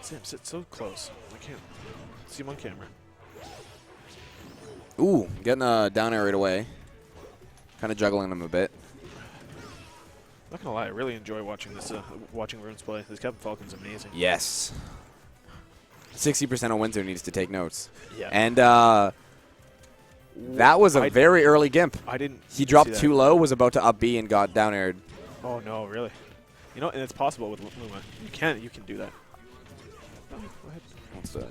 Sam, sit so close. I can't see him on camera. Ooh, getting a down air right away. Kind of juggling him a bit. Not gonna lie, I really enjoy watching this. Watching Runes play. This Captain Falcon's amazing. Yes. 60% of Windsor needs to take notes. Yeah. And that was a very early gimp. I didn't. He dropped see that. too low, was about to up B, and got down aired. Oh no, really? You know, and it's possible with Luma. You can do that. Oh, go ahead. What's that?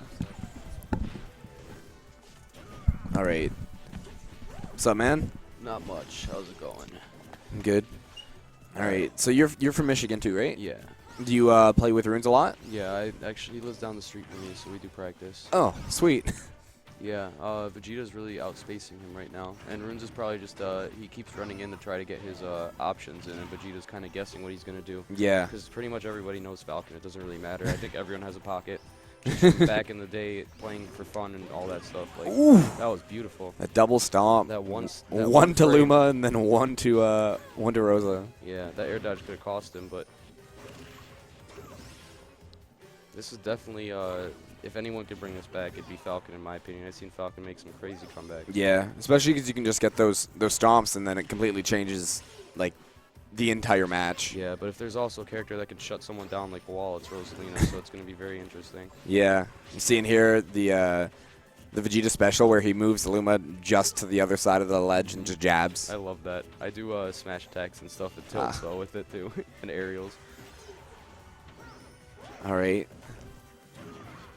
All right. What's up, man? Not much. How's it going? I'm good. All right. So you're from Michigan too, right? Yeah. Do you play with Runes a lot? Yeah, he lives down the street from me, so we do practice. Oh, sweet. Yeah, Vegeta's really outspacing him right now. And Runes is probably just, he keeps running in to try to get his options in, and Vegeta's kind of guessing what he's going to do. Yeah. Because pretty much everybody knows Falcon. It doesn't really matter. I think everyone has a pocket. Just back in the day, playing for fun and all that stuff. Like, Ooh. that was beautiful. A double stomp. That one to frame. Luma and then one to Rosa. Yeah, that air dodge could have cost him, but this is definitely, if anyone could bring this back, it'd be Falcon, in my opinion. I've seen Falcon make some crazy comebacks. Yeah, especially because you can just get those stomps and then it completely changes, like, the entire match. Yeah, but if there's also a character that can shut someone down like a wall, it's Rosalina, so it's going to be very interesting. Yeah. You see in here the Vegeta special where he moves Luma just to the other side of the ledge and just jabs. I love that. I do smash attacks and stuff and tilts though with it too, and aerials. All right.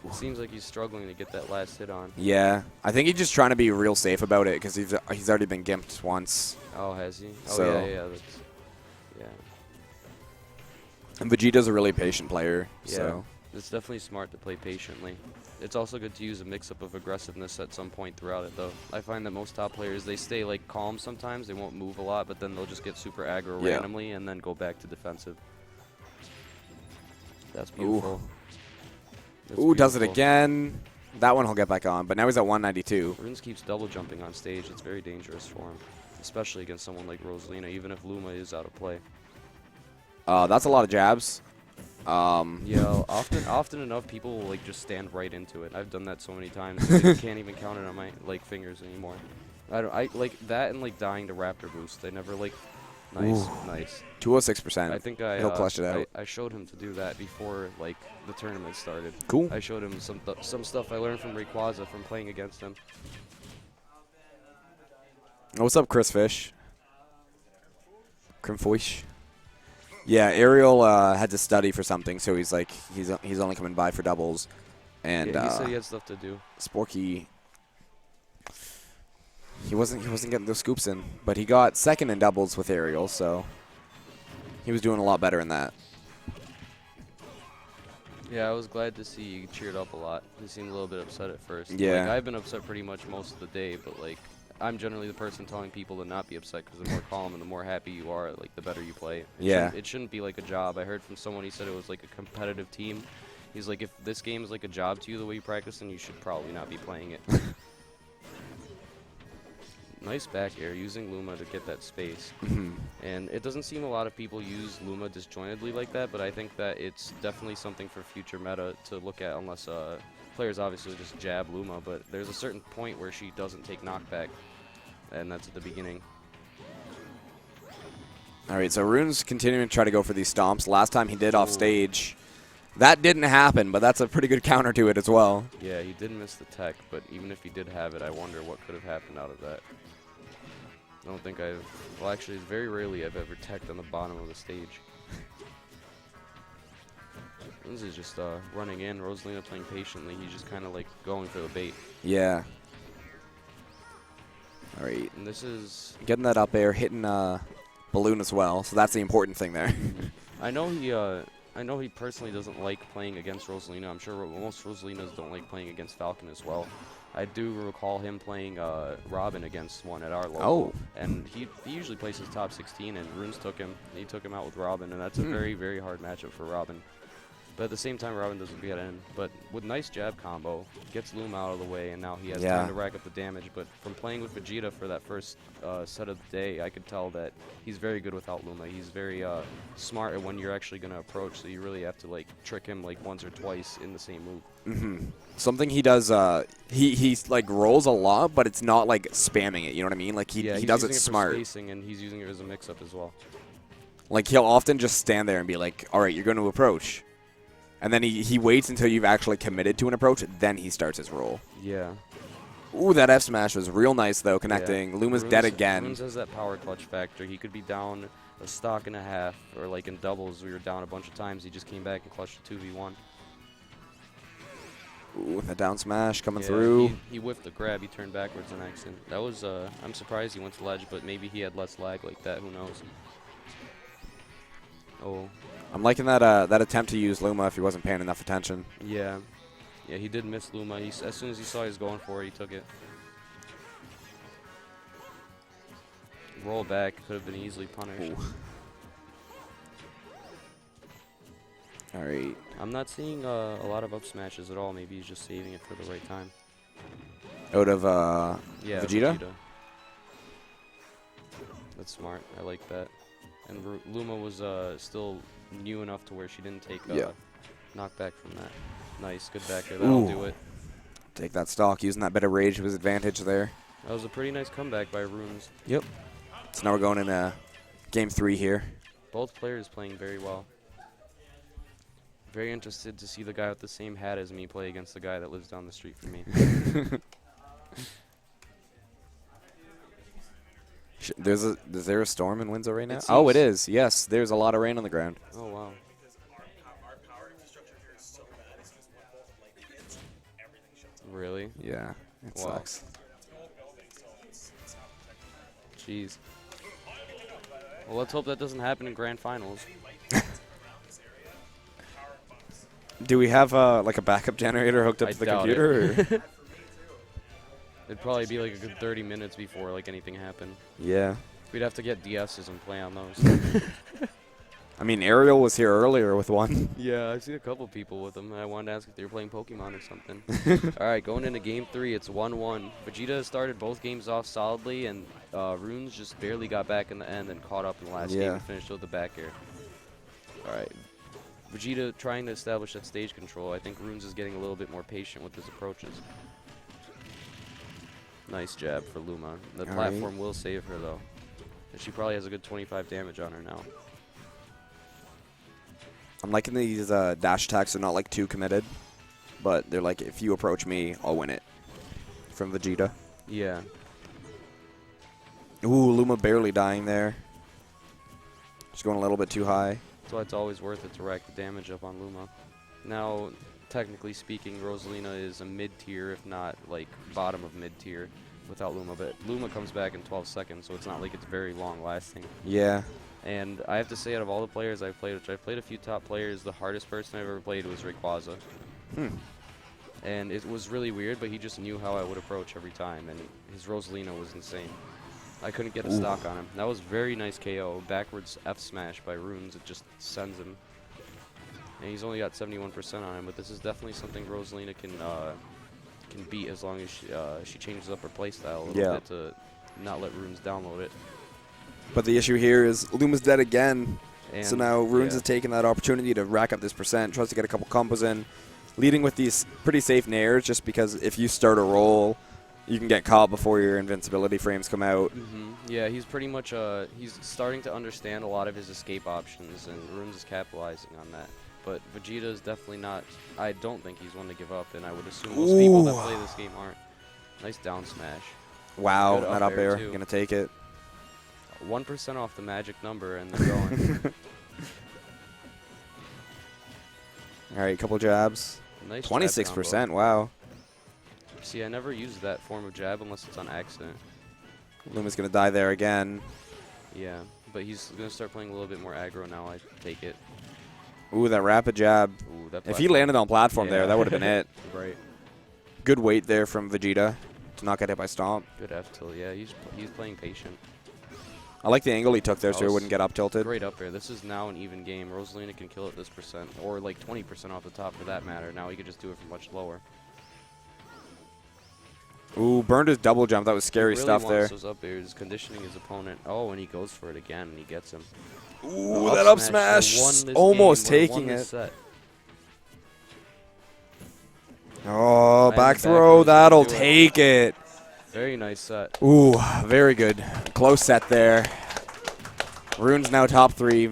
It seems like he's struggling to get that last hit on. Yeah. I think he's just trying to be real safe about it because he's already been gimped once. Oh, has he? Oh, So- yeah. Yeah. And Vegeta's a really patient player. Yeah. So. It's definitely smart to play patiently. It's also good to use a mix-up of aggressiveness at some point throughout it, though. I find that most top players, they stay like calm sometimes. They won't move a lot, but then they'll just get super aggro randomly and then go back to defensive. That's beautiful. That's Ooh, does it beautiful. again. That one he'll get back on, but now he's at 192. Runes keeps double jumping on stage. It's very dangerous for him, especially against someone like Rosalina, even if Luma is out of play. That's a lot of jabs. Yeah, often enough, people will like just stand right into it. I've done that so many times. I can't even count it on my like fingers anymore. I like that and like dying to Raptor boost. I never like. Nice. 206%. I think He'll clutch it out. I showed him to do that before like the tournament started. Cool. I showed him some stuff I learned from Rayquaza from playing against him. What's up, Chris Fish? Crimfoish. Yeah, Ariel had to study for something, so he's like he's only coming by for doubles, and Yeah, he said he had stuff to do. Sporky. He wasn't getting those scoops in, but he got second in doubles with Ariel, so he was doing a lot better in that. Yeah, I was glad to see he cheered up a lot. He seemed a little bit upset at first. Yeah. Like, I've been upset pretty much most of the day, but like I'm generally the person telling people to not be upset because the more calm and the more happy you are, like the better you play. It shouldn't be like a job. I heard from someone, he said it was like a competitive team. He's like, if this game is like a job to you the way you practice, then you should probably not be playing it. Nice back air, using Luma to get that space. And it doesn't seem a lot of people use Luma disjointedly like that, but I think that it's definitely something for future meta to look at, unless players obviously just jab Luma, but there's a certain point where she doesn't take knockback, and that's at the beginning. All right, so Rune's continuing to try to go for these stomps. Last time he did off stage. That didn't happen, but that's a pretty good counter to it as well. Yeah, he did miss the tech, but even if he did have it, I wonder what could have happened out of that. I don't think well actually very rarely I've ever teched on the bottom of the stage. This is just running in, Rosalina playing patiently, he's just kind of like going for the bait. Yeah. All right. And this is... Getting that up air, hitting balloon as well, so that's the important thing there. I know he personally doesn't like playing against Rosalina. I'm sure most Rosalinas don't like playing against Falcon as well. I do recall him playing Robin against one at our local. And he usually places top 16, and Runes took him. He took him out with Robin, and that's a very, very hard matchup for Robin. But at the same time, Robin doesn't get in. But with nice jab combo, gets Luma out of the way, and now he has Yeah. time to rack up the damage. But from playing with Vegeta for that first set of the day, I could tell that he's very good without Luma. He's very smart at when you're actually going to approach, so you really have to like trick him like once or twice in the same move. Something he does, he's like rolls a lot, but it's not like spamming it. You know what I mean? Like he Yeah, does he's it using smart. for spacing, and he's using it as a mix-up as well. Like he'll often just stand there and be like, "All right, you're going to approach," and then he waits until you've actually committed to an approach, then he starts his roll. Yeah. Ooh, that F smash was real nice though, connecting. Yeah. Luma's dead again. Runes has that power clutch factor. He could be down a stock and a half, or like in doubles, we were down a bunch of times. He just came back and clutched a 2v1. Ooh, the down smash coming Yeah, through. He whiffed the grab. He turned backwards on accident. That was, I'm surprised he went to ledge, but maybe he had less lag like that. Who knows? Oh. I'm liking that that attempt to use Luma if he wasn't paying enough attention. Yeah. Yeah, he did miss Luma. As soon as he saw he was going for it, he took it. Roll back. Could have been easily punished. All right. I'm not seeing a lot of up smashes at all. Maybe he's just saving it for the right time. Out of Yeah, Vegeta? That's smart. I like that. And Luma was still new enough to where she didn't take knockback from that. Nice, good back there. That'll do it. Take that stock, using that bit of rage to his advantage there. That was a pretty nice comeback by Runes. Yep. So now we're going in game 3 here. Both players playing very well. Very interested to see the guy with the same hat as me play against the guy that lives down the street from me. Is there a storm in Windsor right now? It Oh, it seems- is. Yes, there's a lot of rain on the ground. Oh, wow. Really? Yeah, it Wow. sucks. Jeez. Well, let's hope that doesn't happen in grand finals. Do we have like a backup generator hooked up I to the doubt computer? Or? It'd probably be like a good 30 minutes before like anything happened. Yeah. We'd have to get DSs and play on those. I mean, Ariel was here earlier with one. Yeah, I've seen a couple people with them. I wanted to ask if they were playing Pokemon or something. All right, going into game 3, it's 1-1. Vegeta started both games off solidly, and Runes just barely got back in the end and caught up in the last game and finished with the back air. All right. Vegeta trying to establish that stage control. I think Runes is getting a little bit more patient with his approaches. Nice jab for Luma. The platform will save her, though. She probably has a good 25 damage on her now. I'm liking these dash attacks. They're not like too committed, but they're like, if you approach me, I'll win it. From Vegeta. Yeah. Ooh, Luma barely dying there. Just going a little bit too high. That's why it's always worth it to rack the damage up on Luma. Now, technically speaking, Rosalina is a mid-tier, if not like bottom of mid-tier without Luma, but Luma comes back in 12 seconds, so it's not like it's very long-lasting. Yeah. And I have to say, out of all the players I've played, which I've played a few top players, the hardest person I've ever played was Rayquaza. And it was really weird, but he just knew how I would approach every time, and his Rosalina was insane. I couldn't get a stock on him. That was very nice KO. Backwards F smash by Runes. It just sends him. And he's only got 71% on him, but this is definitely something Rosalina can beat as long as she changes up her playstyle a little bit to not let Runes download it. But the issue here is Luma's dead again. And So now Runes is taking that opportunity to rack up this percent, tries to get a couple combos in, leading with these pretty safe nairs just because if you start a roll, you can get caught before your invincibility frames come out. Yeah, he's pretty much he's starting to understand a lot of his escape options, and Runes is capitalizing on that. But Vegeta is definitely not. I don't think he's one to give up, and I would assume most people that play this game aren't. Nice down smash. Wow, Good that up up air, air, too. gonna take it. 1% off the magic number, and they're going. All right, couple jabs. Nice. 26%, wow. See, I never use that form of jab unless it's on accident. Luma's gonna die there again. Yeah, but he's gonna start playing a little bit more aggro now. I take it. Ooh, that rapid jab. Ooh, that If he landed on platform there, that would have been it. Right. Good weight there from Vegeta to not get hit by Stomp. Good F tilt. Yeah, he's playing patient. I like the angle he took there so That he was wouldn't get up tilted. Great up air. This is now an even game. Rosalina can kill it this percent, or like 20% off the top for that matter. Now he could just do it from much lower. Ooh, burned his double jump. That was scary He really stuff there. wants those up airs, conditioning his opponent. Oh, and he goes for it again, and he gets him. Ooh, that up smash almost taking it. Oh, Nice back back throw. throw, That'll do it. take it. Very nice set. Ooh, very good. Close set there. Rune's now top 3.